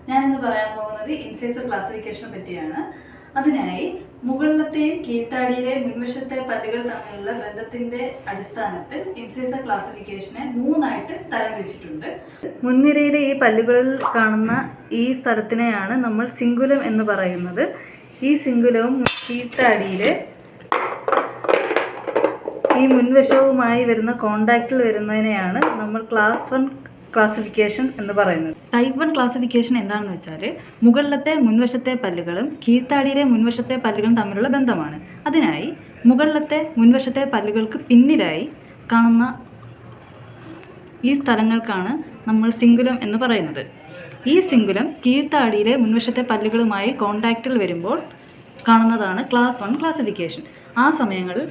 ഞാനിന്ന് പറയാൻ പോകുന്നത് ഇൻസൈസർ ക്ലാസിഫിക്കേഷനെ പറ്റിയാണ്. അതിനായി മുകളിലത്തെയും കീഴ്ത്താടിയിലെയും മുൻവശത്തെ പല്ലുകൾ തമ്മിലുള്ള ബന്ധത്തിന്റെ അടിസ്ഥാനത്തിൽ ഇൻസൈസർ ക്ലാസിഫിക്കേഷനെ 3ആയിട്ട് തരംതിരിച്ചിട്ടുണ്ട്. മുൻനിരയിലെ ഈ പല്ലുകളിൽ കാണുന്ന ഈ സ്ഥലത്തിനെയാണ് നമ്മൾ സിംഗുലം എന്ന് പറയുന്നത്. ഈ സിംഗുലവും കീഴ്ത്താടിയിലെ ഈ മുൻവശവുമായി വരുന്ന കോണ്ടാക്റ്റിൽ വരുന്നതിനെയാണ് നമ്മൾ ക്ലാസ് 1 ക്ലാസിഫിക്കേഷൻ എന്ന് പറയുന്നത്. ടൈപ്പ് 1 ക്ലാസിഫിക്കേഷൻ എന്താണെന്ന് വെച്ചാൽ മുകളിലത്തെ മുൻവശത്തെ പല്ലുകളും കീഴ്ത്താടിയിലെ മുൻവശത്തെ പല്ലുകളും തമ്മിലുള്ള ബന്ധമാണ്. അതിനായി മുകളിലത്തെ മുൻവശത്തെ പല്ലുകൾക്ക് പിന്നിലായി കാണുന്ന ഈ സ്ഥലങ്ങൾക്കാണ് നമ്മൾ സിംഗുലം എന്ന് പറയുന്നത്. ഈ സിംഗുലം കീഴ്ത്താടിയിലെ മുൻവശത്തെ പല്ലുകളുമായി കോണ്ടാക്റ്റിൽ വരുമ്പോൾ കാണുന്നതാണ് ക്ലാസ് 1 ക്ലാസിഫിക്കേഷൻ. ആ സമയങ്ങളിൽ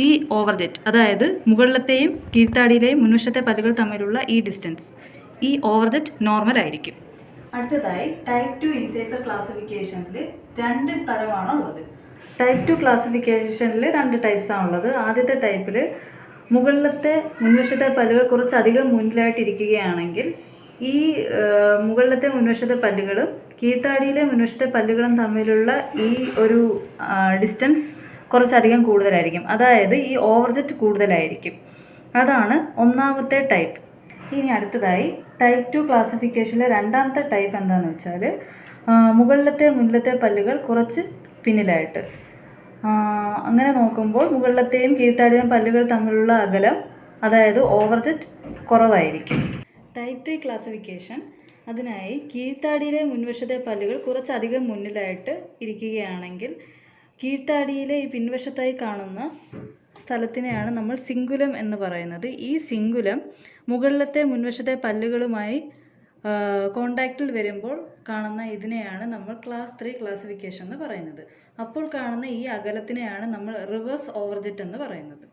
ഈ ഓവർജെറ്റ്, അതായത് മുകളിലത്തെയും കീഴ്ത്താടിയിലെയും മുൻവശത്തെ പല്ലുകൾ തമ്മിലുള്ള ഈ ഡിസ്റ്റൻസ്, ഈ ഓവർജെറ്റ് നോർമൽ ആയിരിക്കും. അടുത്തതായി ടൈപ്പ് 2 ഇൻസൈസർ ക്ലാസിഫിക്കേഷനിൽ 2 തരമാണുള്ളത്. ടൈപ്പ് 2 ക്ലാസിഫിക്കേഷനിൽ 2 ടൈപ്സ് ആണുള്ളത്. ആദ്യത്തെ ടൈപ്പിൽ മുകളിലത്തെ മുൻവശത്തെ പല്ലുകൾ കുറച്ചധികം മുന്നിലായിട്ടിരിക്കുകയാണെങ്കിൽ ഈ മുകളിലത്തെ മുൻവശത്തെ പല്ലുകളും കീഴ്ത്താടിയിലെ മുൻവശത്തെ പല്ലുകളും തമ്മിലുള്ള ഈ ഒരു ഡിസ്റ്റൻസ് കുറച്ചധികം കൂടുതലായിരിക്കും. അതായത് ഈ ഓവർജെറ്റ് കൂടുതലായിരിക്കും. അതാണ് ഒന്നാമത്തെ ടൈപ്പ്. ഇനി അടുത്തതായി ടൈപ്പ് 2 ക്ലാസിഫിക്കേഷനിലെ 2ാമത്തെ ടൈപ്പ് എന്താണെന്ന് വെച്ചാൽ മുകളിലത്തെ മുന്നിലത്തെ പല്ലുകൾ കുറച്ച് പിന്നിലായിട്ട്. അങ്ങനെ നോക്കുമ്പോൾ മുകളിലത്തെയും കീഴ്ത്താടിയിലെയും പല്ലുകൾ തമ്മിലുള്ള അകലം, അതായത് ഓവർജെറ്റ് കുറവായിരിക്കും. ടൈപ്പ് 3 ക്ലാസിഫിക്കേഷൻ, അതിനായി കീഴ്ത്താടിയിലെ മുൻവശത്തെ പല്ലുകൾ കുറച്ചധികം മുന്നിലായിട്ട് ഇരിക്കുകയാണെങ്കിൽ കീഴ്ത്താടിയിലെ ഈ പിൻവശത്തായി കാണുന്ന സ്ഥലത്തിനെയാണ് നമ്മൾ സിംഗുലം എന്ന് പറയുന്നത്. ഈ സിംഗുലം മുകളിലത്തെ മുൻവശത്തെ പല്ലുകളുമായി കോണ്ടാക്റ്റിൽ വരുമ്പോൾ കാണുന്ന ഇതിനെയാണ് നമ്മൾ ക്ലാസ് 3 ക്ലാസിഫിക്കേഷൻ എന്ന് പറയുന്നത്. അപ്പോൾ കാണുന്ന ഈ അകലത്തിനെയാണ് നമ്മൾ റിവേഴ്സ് ഓവർജെറ്റ് എന്ന് പറയുന്നത്.